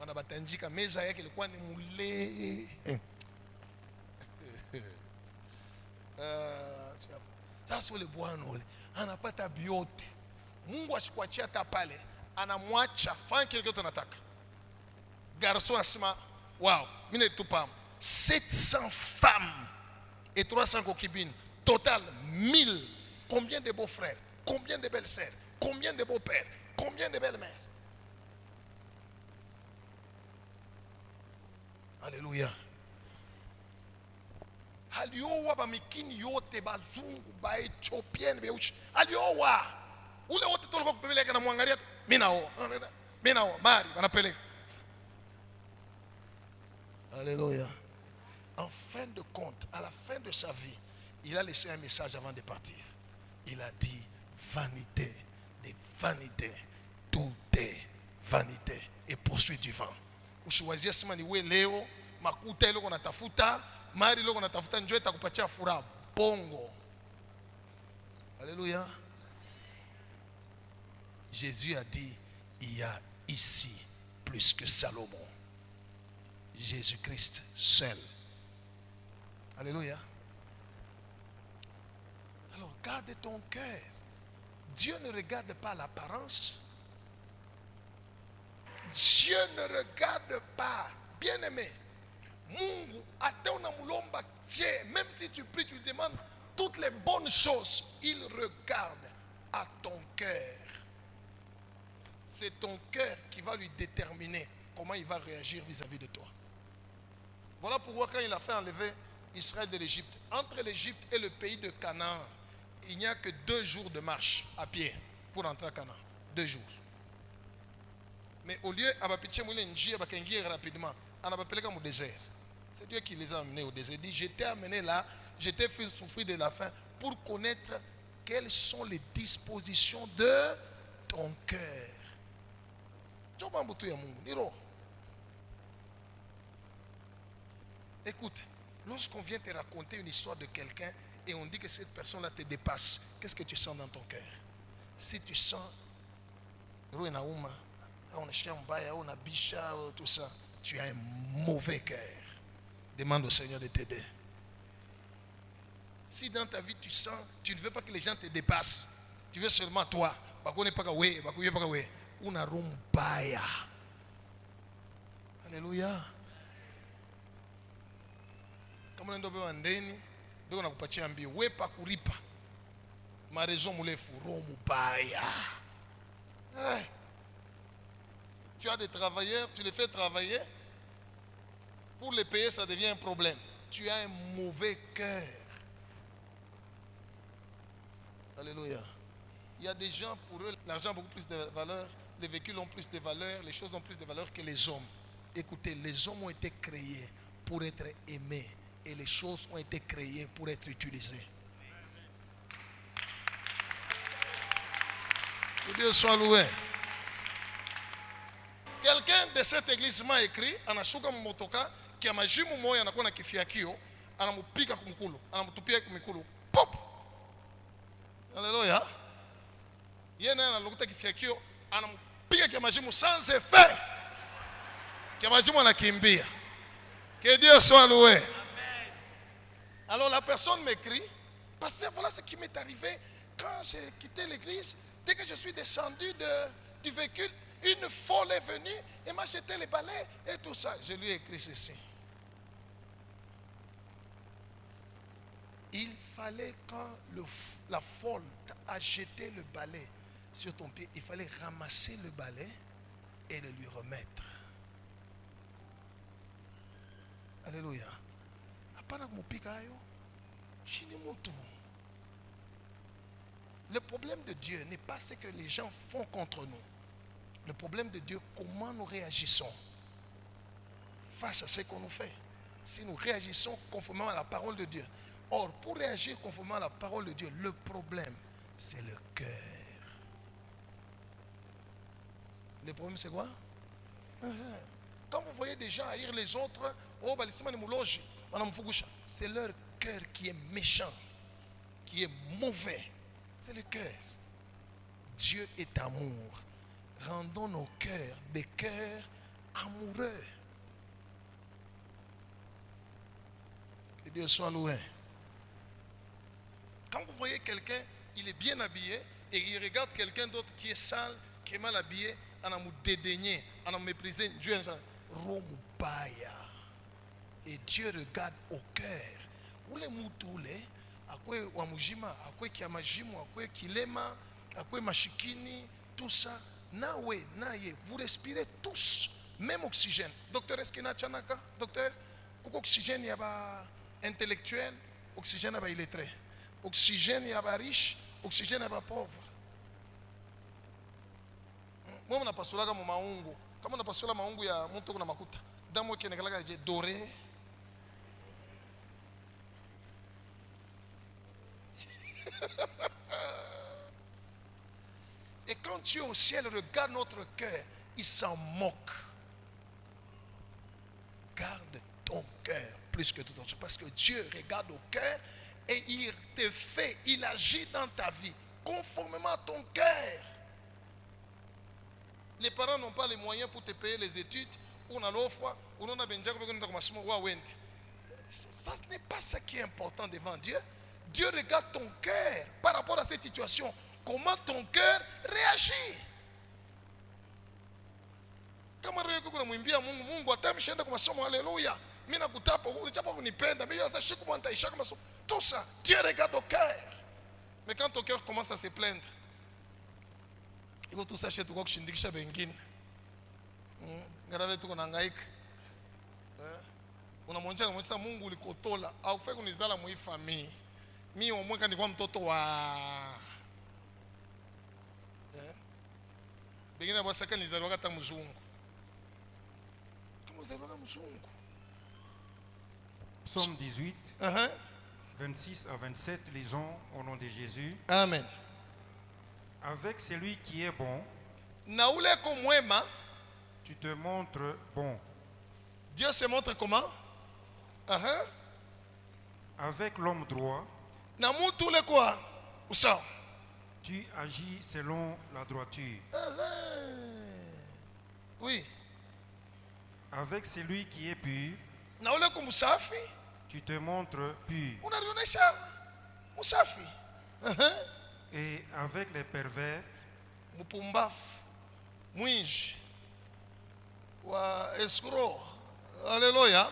On a battu ka meza yake ilikuwa ni mule. Sasa ule bwana ule anapata biote. Mungu asikuachia hata pale, anamwacha fanya kile kitu anataka. Garçon asema, wow, mimi nitupa 700 femmes et 300 concubines, total 1000. Combien de beaux frères, combien de belles sœurs, combien de beaux pères, combien de belles mères. Alléluia. Aliowa ba mikini yote bazungu ba Ethiopienne beuchi. Aliowa. Ule wote toloko kupeleka na mwangalia mimi nao mari wanapeleka. Alléluia. En fin de compte, à la fin de sa vie, il a laissé un message avant de partir. Il a dit vanité des vanités, tout est vanité et poursuit du vent. Ushiwazia sema ni we leo makuta ile unatafuta, mali ile unatafuta njoo itakupatia furaha bongo. Alléluia. Jésus a dit, il y a ici plus que Salomon. Jésus-Christ seul. Alléluia. Alors garde ton cœur. Dieu ne regarde pas l'apparence. Dieu ne regarde pas. Bien-aimé, Mungu ata unamulomba Dieu, même si tu pries, tu lui demandes toutes les bonnes choses, il regarde à ton cœur. C'est ton cœur qui va lui déterminer comment il va réagir vis-à-vis de toi. Voilà pourquoi quand il a fait enlever Israël de l'Égypte, entre l'Égypte et le pays de Canaan, il n'y a que 2 jours de marche à pied pour entrer à Canaan. 2 jours. Mais au lieu de rapidement, on a appelé comme au désert. C'est Dieu qui les a amenés au désert. Il dit, je t'ai amené là, je t'ai fait souffrir de la faim pour connaître quelles sont les dispositions de ton cœur. Écoute, lorsqu'on vient te raconter une histoire de quelqu'un et on dit que cette personne-là te dépasse, qu'est-ce que tu sens dans ton cœur? Si tu sens tout ça, tu as un mauvais cœur. Demande au Seigneur de t'aider. Si dans ta vie tu sens, tu ne veux pas que les gens te dépassent, tu veux seulement toi, una rumbaya. Alléluia. Kama unaenda beba ndeni, ndio nakupatia mbio, wewe pa kulipa. Marezo mulefu roho mubaya. Tu as des travailleurs, tu les fais travailler. Pour les payer, ça devient un problème. Tu as un mauvais cœur. Alléluia. Il y a des gens, pour eux, l'argent a beaucoup plus de valeur, les véhicules ont plus de valeur, les choses ont plus de valeur que les hommes. Écoutez, les hommes ont été créés pour être aimés et les choses ont été créées pour être utilisées. Que Dieu soit loué. Quelqu'un de cette église m'a écrit, anashuka mmotoka kia majimu moya anakuwa na kifiakio, anamupika kumkulu, anamutupia kumikulu. Pop! Alléluia. Yeye naye analokota kifiakio, anampiga kia majimu sans effet. Kia majimu anakimbia. Que Dieu soit loué. Alors la personne m'écrit, parce que voilà ce qui m'est arrivé quand j'ai quitté l'église. Dès que je suis descendu du véhicule, une folle est venue et m'a jeté les balais et tout ça. Je lui ai écrit ceci. Il fallait quand la folle a jeté le balai sur ton pied, il fallait ramasser le balai et le lui remettre. Alléluia. Le problème de Dieu n'est pas ce que les gens font contre nous. Le problème de Dieu, comment nous réagissons face à ce qu'on nous fait. Si nous réagissons conformément à la parole de Dieu. Or, pour réagir conformément à la parole de Dieu, le problème, c'est le cœur. Le problème, c'est quoi? Quand vous voyez des gens haïr les autres, c'est leur cœur qui est méchant, qui est mauvais. C'est le cœur. Dieu est amour. Rendons nos cœurs des cœurs amoureux. Que Dieu soit loué. Quand vous voyez quelqu'un, il est bien habillé et il regarde quelqu'un d'autre qui est sale, qui est mal habillé, on a dédaigné, on a méprisé. Dieu est un romubaya. Et Dieu regarde au cœur. Où les moutoules, akwe wamujima, akwe kiamajimu, akwe kilema, akwe mashikini, tout ça. Nawe, naye, vous respirez tous, même oxygène. Docteur, est-ce qu'il y a chanaka? Docteur, oxygène, il y a intellectuel, oxygène, il y a illettré. Oxygène, il y a riche, oxygène, il y a pauvre. Moi, je suis là, maungu. Kama na pasula maungu ya mtu kuna makuta. Damu yake inakalaka je doré. Et quand Dieu au ciel regarde notre cœur, il s'en moque. Garde ton cœur plus que tout autre chose. Parce que Dieu regarde au cœur et il te fait, il agit dans ta vie conformément à ton cœur. Les parents n'ont pas les moyens pour te payer les études. Ça n'est pas ça qui est important devant Dieu. Dieu regarde ton cœur par rapport à cette situation. Comment ton cœur réagit. Kama roho yako kunamwimbia Mungu, Mungu atamshaenda kwa masomo, haleluya. Mimi nakutapa, unichapa kunipenda, mimi sasa shiku mwantaisha kama masomo. Tout ça, Dieu regarde au cœur. Mais quand ton cœur commence à se plaindre, il faut tout ça chez toi kushindikisha bengine. Ngarabe tuko nahangaika. Unamwonjana mwisa Mungu ulikotola, au fai kunizala mu famille. Mimi omweka ndikuwa mtoto wa bengine basaka nizalwa kata mzungu. Kama uzalwa mzungu. Psaume 18, 26 à 27, lisons au nom de Jésus. Amen. Avec celui qui est bon, na ule komwema, tu te montres bon. Dieu se montre comment? Avec l'homme droit, na mutu ule quoi? Usawa. Tu agis selon la droiture. Oui. Avec celui qui est pur, na ule kumsafi, tu te montres pur. Unarionesha Musafi. Et avec les pervers, Mupumbafu, mwinji, wa escroc. Alléluia.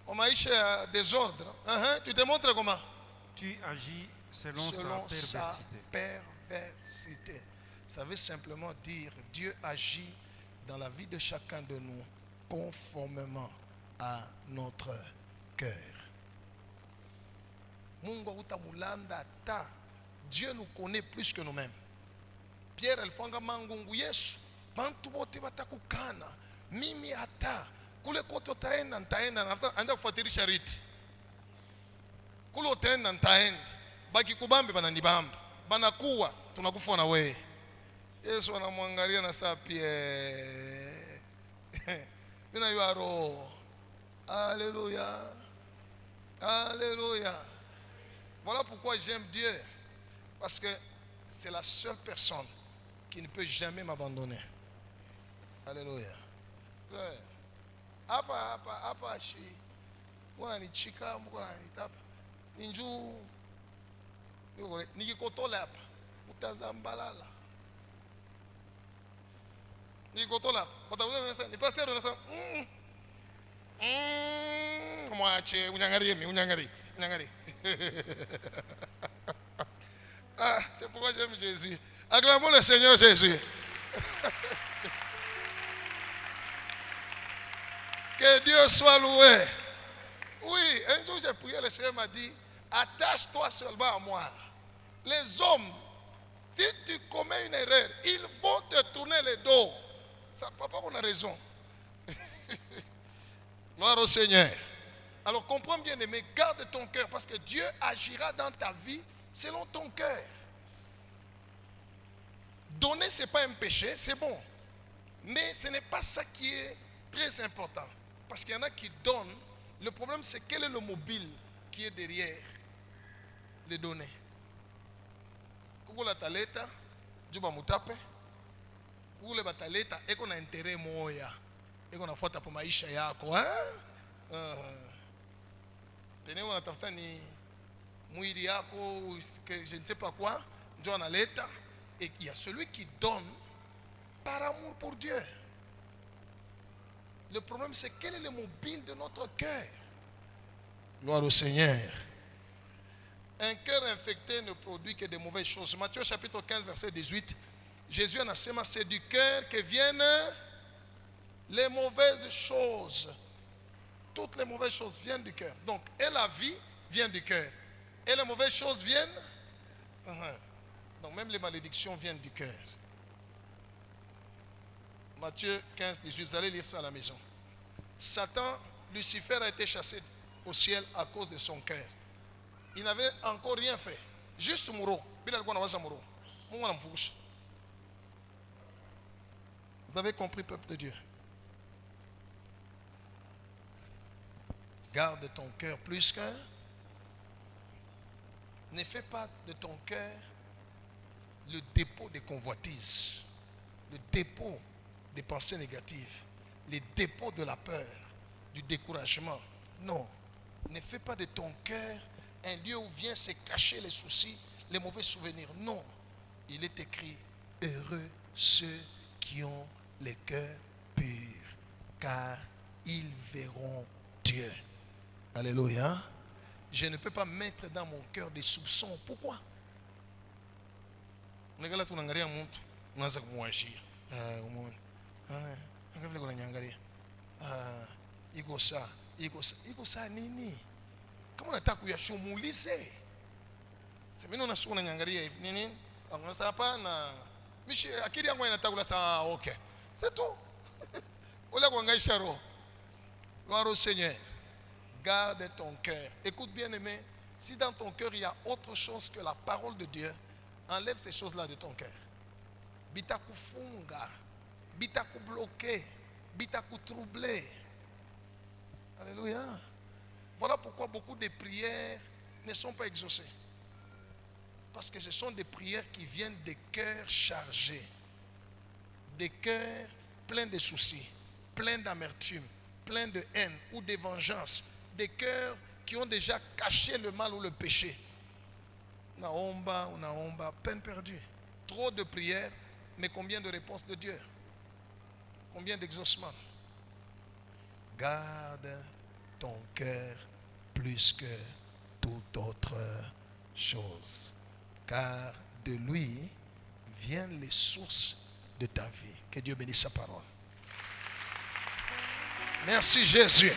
Au maïcha ya désordre. Tu te montres comment? tu agis selon Sa sa perversité. perversité. Ça veut simplement dire Dieu agit dans la vie de chacun de nous conformément à notre cœur. Mungu utamulanda ta. Dieu nous connaît plus que nous-mêmes. Pierre alifanga mangungu Yesu. Bantu bote batakukana. Mimi hata. Kule kote utaenda nitaenda. Anda kufuatilisha riti. Kule utaenda nitaenda. Baki kubambe bananibamba. Banakuwa tunakufa na wewe. Yesu anamwangalia na saa Pierre. Mina yuaro. Alléluia. Alléluia. Voilà pourquoi j'aime Dieu. Parce que c'est la seule personne qui ne peut jamais m'abandonner. Alléluia. Hapa shi. Mwana ni chika, mwana ni tapa. Ninju. Nikikotola hapa. Utazambalala. Nikikotola hapa. Ni pasteur unasema. Mwache unyangarie. Ah, c'est pourquoi j'aime Jésus. Acclamons le Seigneur Jésus. Que Dieu soit loué. Oui, un jour j'ai prié, le Seigneur m'a dit, attache-toi seulement à moi. Les hommes, si tu commets une erreur, ils vont te tourner le dos. Ça, papa, on a raison. Gloire au Seigneur. Alors comprends bien aimé, garde ton cœur parce que Dieu agira dans ta vie selon ton cœur. Donner, ce n'est pas un péché, c'est bon. Mais ce n'est pas ça qui est très important. Parce qu'il y en a qui donnent. Le problème, c'est quel est le mobile qui est derrière les données. Kukula taleta, juba mutape. Kukula bataleta, eko na intérêt moya. Eko na fuata po maisha yako. Pene unatafuta ni mwili yako, je ne sais pas quoi. Ndio analeta. Et il y a celui qui donne par amour pour Dieu. Le problème, c'est quel est le mobile de notre cœur. Gloire au Seigneur. Un cœur infecté ne produit que de mauvaises choses. Matthieu chapitre 15, verset 18. Jésus en a dit, c'est du cœur que viennent les mauvaises choses. Toutes les mauvaises choses viennent du cœur. Donc, et la vie vient du cœur. Et les mauvaises choses viennent. Donc, même les malédictions viennent du cœur. Matthieu 15, 18, vous allez lire ça à la maison. Satan, Lucifer a été chassé au ciel à cause de son cœur. Il n'avait encore rien fait. Juste mouro. Vous avez compris, peuple de Dieu. Garde ton cœur plus qu'un. Ne fais pas de ton cœur le dépôt des convoitises, le dépôt des pensées négatives, les dépôts de la peur, du découragement. Non, ne fais pas de ton cœur un lieu où viennent se cacher les soucis, les mauvais souvenirs. Non, il est écrit, heureux ceux qui ont les cœurs purs, car ils verront Dieu. Alléluia. Je ne peux pas mettre dans mon cœur des soupçons. Pourquoi? Nagala tunangalia mtu unaanza kumwashia umeona vile kunanyangalia iko saa nini kama unataka kuyashumulize semeni unasuka unanyangalia hivi nini unasema hapana mishi akili yangu inataka kula saa okay c'est tout ule kuangaisha roho. Gloire au Seigneur. Garde ton cœur. Écoute bien aimé, si dans ton cœur il y a autre chose que la parole de Dieu, enlève ces choses-là de ton cœur. Bitaku funga, bitaku bloqué, bitaku troublé. Alléluia. Voilà pourquoi beaucoup de prières ne sont pas exaucées. Parce que ce sont des prières qui viennent des cœurs chargés, des cœurs pleins de soucis, pleins d'amertume, pleins de haine ou de vengeance, des cœurs qui ont déjà caché le mal ou le péché. Naomba, peine perdue. Trop de prières, mais combien de réponses de Dieu? Combien d'exaucements? Garde ton cœur plus que toute autre chose, car de lui viennent les sources de ta vie. Que Dieu bénisse sa parole. Merci Jésus.